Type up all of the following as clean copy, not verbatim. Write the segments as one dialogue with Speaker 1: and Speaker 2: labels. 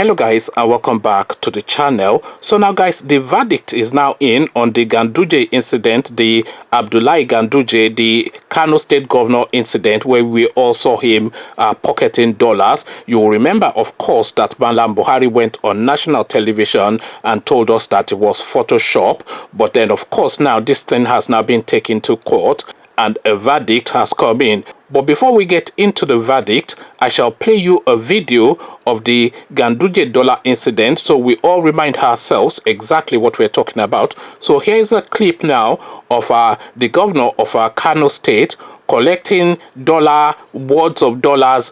Speaker 1: Hello guys, and welcome back to the channel. So now guys, the verdict is now in on the Ganduje incident, the Abdullahi Ganduje, the Kano State Governor incident, where we all saw him pocketing dollars. You will remember, of course, that Malam Buhari went on national television and told us that it was Photoshop. But then, of course, now this thing has now been taken to court and a verdict has come in. But before we get into the verdict, I shall play you a video of the Ganduje dollar incident so we all remind ourselves exactly what we're talking about. So here is a clip now of the governor of Kano State collecting words of dollars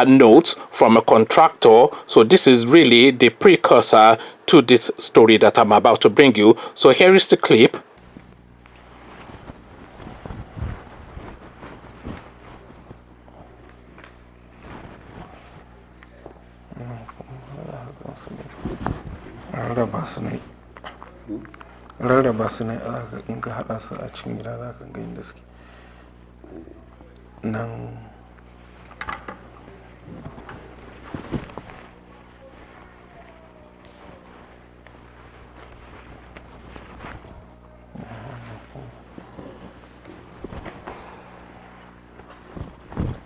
Speaker 1: notes from a contractor. So this is really the precursor to this story that I'm about to bring you. So here is the clip.
Speaker 2: rarraba su ne in ka hada su a cikin gida za ka ga inda suke nan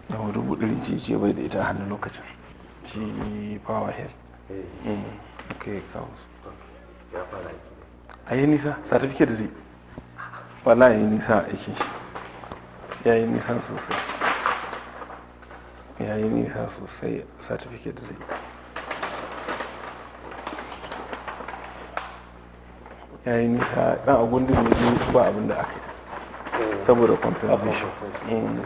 Speaker 2: da dubu ɗari ce bai da ita a hannun lokacin shi power head okay kawo ya fara a yi nisa certificate zai wala yi nisa aikin shi ya yi nisa sosai certificate zai ya yi nisa ɗan agundin da zai ba abin da aka yi saboda compensation.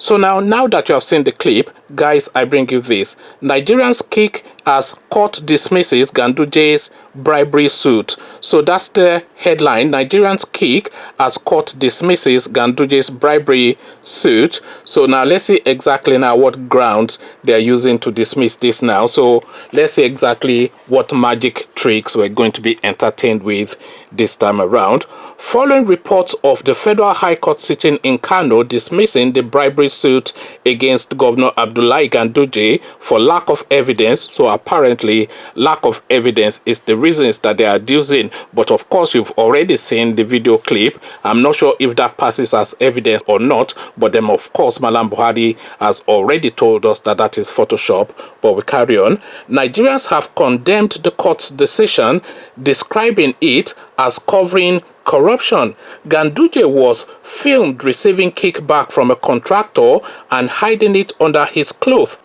Speaker 1: So now that you have seen the clip, guys, I bring you this. Nigerians kick as court dismisses Ganduje's bribery suit. So that's the headline. Nigerians kick as court dismisses Ganduje's bribery suit. So now let's see exactly now what grounds they're using to dismiss this now. So let's see exactly what magic tricks we're going to be entertained with this time around. Following reports of the Federal High Court sitting in Kano dismissing the bribery suit against Governor Abdullahi Ganduje for lack of evidence. So apparently lack of evidence is the reasons that they are using. But of course, you've already seen the video clip. I'm not sure if that passes as evidence or not. But then, of course, Malam Buhari has already told us that that is Photoshop. But we carry on. Nigerians have condemned the court's decision, describing it as covering corruption. Ganduje was filmed receiving kickback from a contractor and hiding it under his clothes.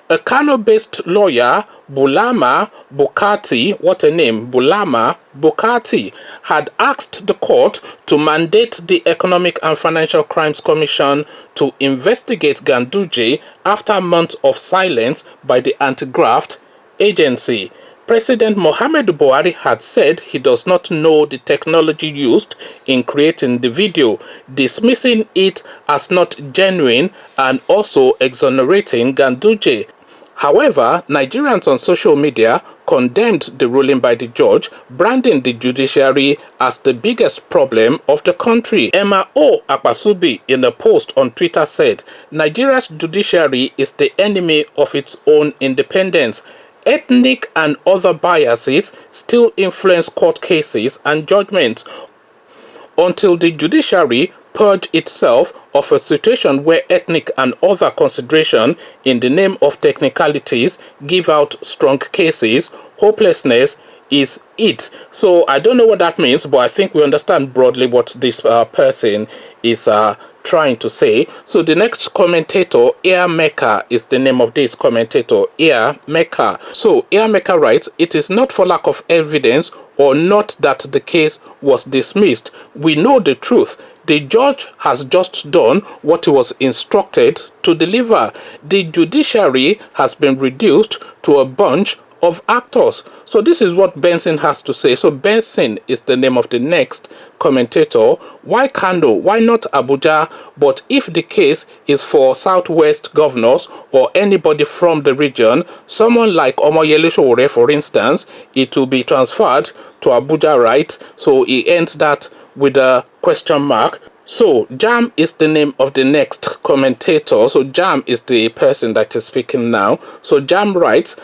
Speaker 1: A Kano-based lawyer, Bulama Bukati, what a name, Bulama Bukati, had asked the court to mandate the Economic and Financial Crimes Commission to investigate Ganduje after months of silence by the anti-graft agency. President Muhammadu Buhari had said he does not know the technology used in creating the video, dismissing it as not genuine and also exonerating Ganduje. However, Nigerians on social media condemned the ruling by the judge, branding the judiciary as the biggest problem of the country. Emma O. Akpasubi, in a post on Twitter, said, "Nigeria's judiciary is the enemy of its own independence. Ethnic and other biases still influence court cases and judgments until the judiciary purge itself of a situation where ethnic and other consideration in the name of technicalities give out strong cases. Hopelessness is it." So I don't know what that means, but I think we understand broadly what this person is trying to say. So the next commentator, Air Mecca, is the name of this commentator, Air Mecca. So Air Mecca writes, "It is not for lack of evidence or not that the case was dismissed. We know the truth. The judge has just done what he was instructed to deliver. The judiciary has been reduced to a bunch of actors." So this is what Benson has to say. So Benson is the name of the next commentator. Why Kano? Why not Abuja? But if the case is for Southwest governors or anybody from the region, someone like Omoyele Sowore, for instance, it will be transferred to Abuja, right? So he ends that with a question mark. So Jam is the name of the next commentator. So Jam is the person that is speaking now. So Jam writes,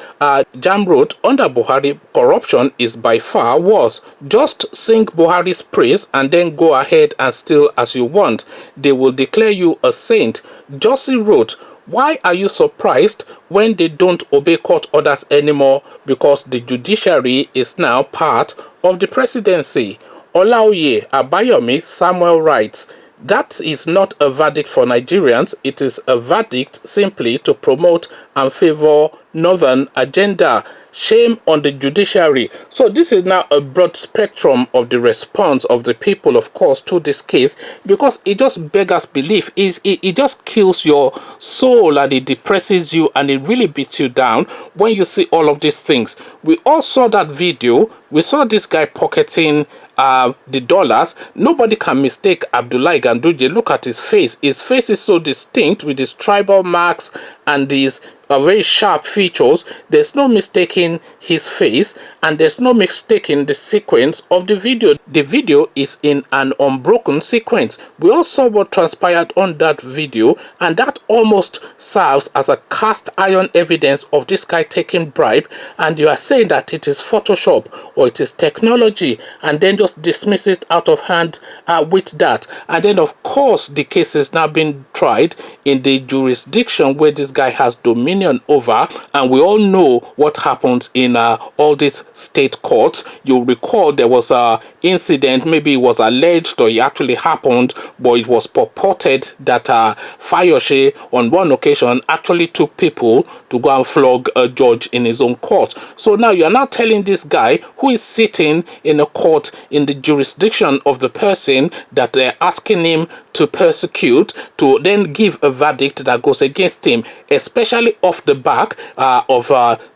Speaker 1: Jam wrote, under Buhari, corruption is by far worse. Just sing Buhari's praise and then go ahead and steal as you want. They will declare you a saint. Josie wrote, why are you surprised when they don't obey court orders anymore? Because the judiciary is now part of the presidency. Olaoye Abayomi Samuel writes, that is not a verdict for Nigerians. It is a verdict simply to promote and favor northern agenda. Shame on the judiciary. So this is now a broad spectrum of the response of the people, of course, to this case, because it just beggars belief. It just kills your soul and it depresses you and it really beats you down when you see all of these things. We all saw that video. We saw this guy pocketing the dollars. Nobody can mistake Abdullahi Ganduje. Look at his face. His face is so distinct with his tribal marks and these very sharp features. There's no mistaking his face and there's no mistaking the sequence of the video. The video is in an unbroken sequence. We all saw what transpired on that video, and that almost serves as a cast iron evidence of this guy taking bribe, and you are saying that it is Photoshop or it is technology, and then just dismiss it out of hand with that. And then of course the case is now being tried in the jurisdiction where this guy has dominion over, and we all know what happens in all these state courts. You'll recall there was a incident, maybe it was alleged or it actually happened, but it was purported that Fayose on one occasion actually took people to go and flog a judge in his own court. So now you're now telling this guy who is sitting in a court in the jurisdiction of the person that they're asking him to persecute to then give a verdict that goes against him, especially off the back of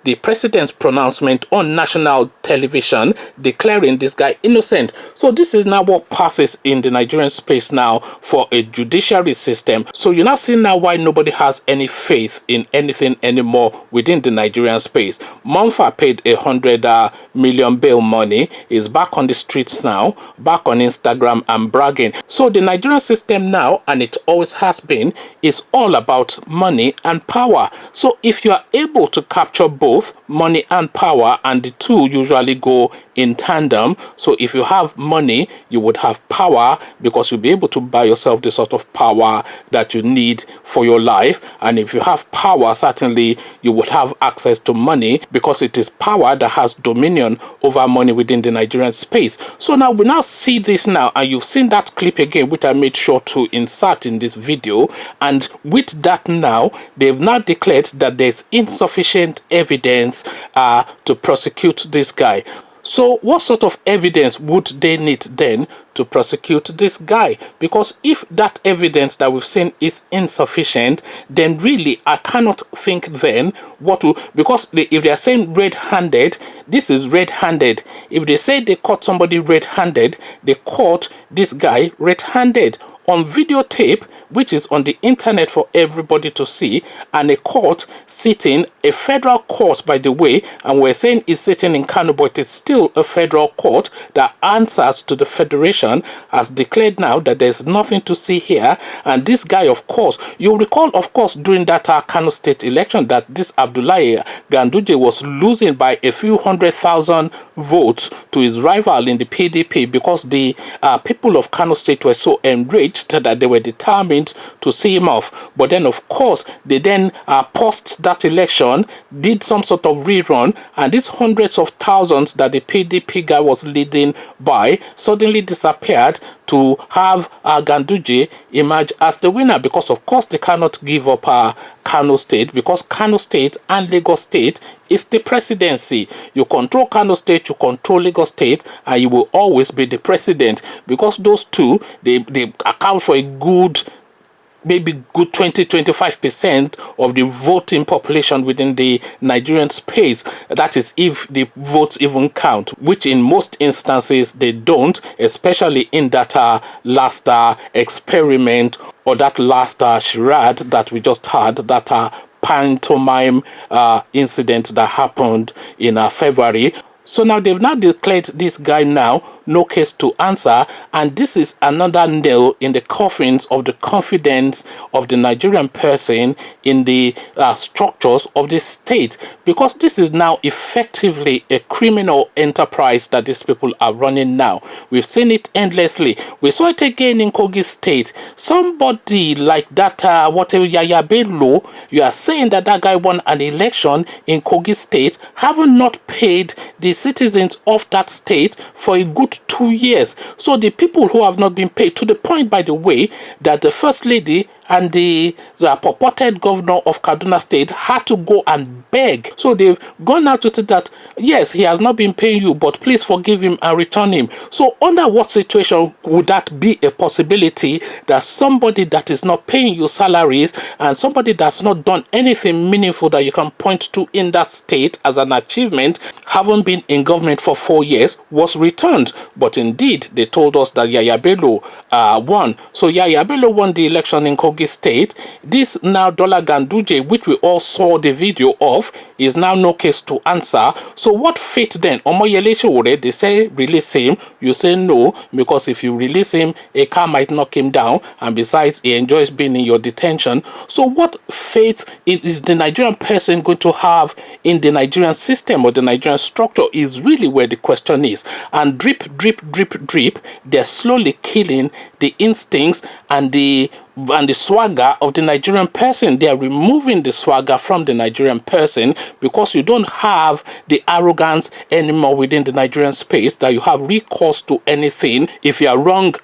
Speaker 1: the president's pronouncement on national television declaring this guy innocent. So this is now what passes in the Nigerian space now for a judiciary system. So you're now seeing now why nobody has any faith in anything anymore within the Nigerian space. Monfa paid 100 million bail money, is back on the streets now, back on Instagram and bragging. So the Nigerian system now, and it always has been, is all about money and power. So if you are able to capture both money and power, and the two usually go in tandem, so if you have money you would have power, because you'll be able to buy yourself the sort of power that you need for your life. And if you have power, certainly you would have access to money, because it is power that has dominion over money within the Nigerian space. So now we now see this now, and you've seen that clip again, which I made sure to insert in this video. And with that now, they've now declared that there's insufficient evidence to prosecute this guy. So what sort of evidence would they need then to prosecute this guy? Because if that evidence that we've seen is insufficient, then really I cannot think then what to, because if they are saying red-handed, this is red-handed. If they say they caught somebody red-handed, they caught this guy red-handed on videotape, which is on the internet for everybody to see, and a court sitting, a federal court by the way, and we're saying it's sitting in Kano, but it's still a federal court that answers to the federation, has declared now that there's nothing to see here. And this guy, of course, you recall, of course, during that Kano state election, that this Abdullahi Ganduje was losing by a few 100,000 votes to his rival in the PDP, because the people of Kano state were so enraged that they were determined to see him off. But then of course they then post that election, did some sort of rerun, and these hundreds of thousands that the PDP guy was leading by suddenly disappeared to have Ganduje emerge as the winner, because of course they cannot give up Kano State, because Kano State and Lagos State is the presidency. You control Kano State, you control Lagos State, and you will always be the president, because those two, they account for a good, maybe good 20-25% of the voting population within the Nigerian space. That is if the votes even count, which in most instances they don't, especially in that last experiment, or that last charade that we just had, that pantomime incident that happened in February. So now they've now declared this guy now no case to answer, and this is another nail in the coffins of the confidence of the Nigerian person in the structures of the state, because this is now effectively a criminal enterprise that these people are running now. We've seen it endlessly. We saw it again in Kogi State. Somebody like that, whatever Yaya Bello, you are saying that that guy won an election in Kogi State, having not paid the citizens of that state for a good 2 years. So the people who have not been paid, to the point, by the way, that the First Lady and the purported governor of Kaduna State had to go and beg. So they've gone out to say that, yes, he has not been paying you, but please forgive him and return him. So under what situation would that be a possibility that somebody that is not paying you salaries and somebody that's not done anything meaningful that you can point to in that state as an achievement, haven't been in government for 4 years, was returned? But indeed, they told us that Yaya Bello won. So Yaya Bello won the election in Kogi State. This now Dola Ganduje, which we all saw the video of, is now no case to answer. So what fate then? Omoyele Sowore, they say release him. You say no, because if you release him, a car might knock him down, and besides, he enjoys being in your detention. So what faith is the Nigerian person going to have in the Nigerian system or the Nigerian structure is really where the question is. And drip, drip, drip, drip, they're slowly killing the instincts and the swagger of the Nigerian person. They are removing the swagger from the Nigerian person, because you don't have the arrogance anymore within the Nigerian space that you have recourse to anything if you are wrong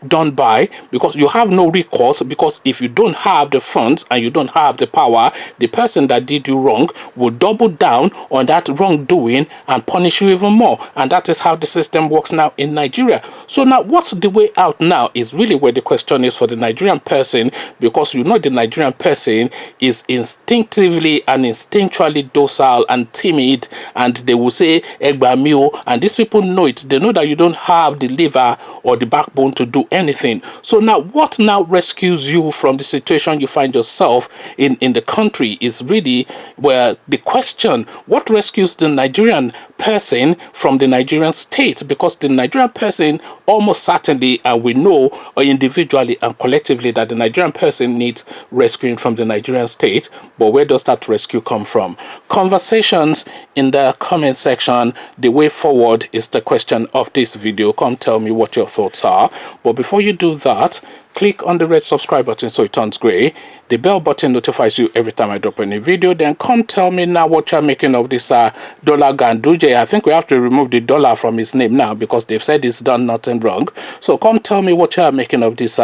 Speaker 1: done by, because you have no recourse, because if you don't have the funds and you don't have the power, the person that did you wrong will double down on that wrongdoing and punish you even more. And that is how the system works now in Nigeria. So now what's the way out now is really where the question is for the Nigerian person, because you know the Nigerian person is instinctively and instinctually docile and timid, and they will say Egbamio, and these people know it. They know that you don't have the liver or the backbone to do anything. So now what now rescues you from the situation you find yourself in the country is really where the question, what rescues the Nigerian person from the Nigerian state? Because the Nigerian person almost certainly, and we know individually and collectively, that the Nigerian person needs rescuing from the Nigerian state. But where does that rescue come from? Conversations in the comment section. The way forward is the question of this video. Come tell me what your thoughts are. But before you do that, click on the red subscribe button so it turns gray. The bell button notifies you every time I drop any video. Then come tell me now what you're making of this Dola Ganduje. I think we have to remove the dollar from his name now, because they've said he's done nothing wrong. So come tell me what you're making of this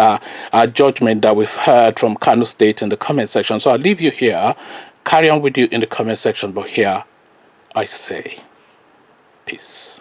Speaker 1: judgment that we've heard from Kano State in the comment section. So I'll leave you here. Carry on with you in the comment section. But here I say peace.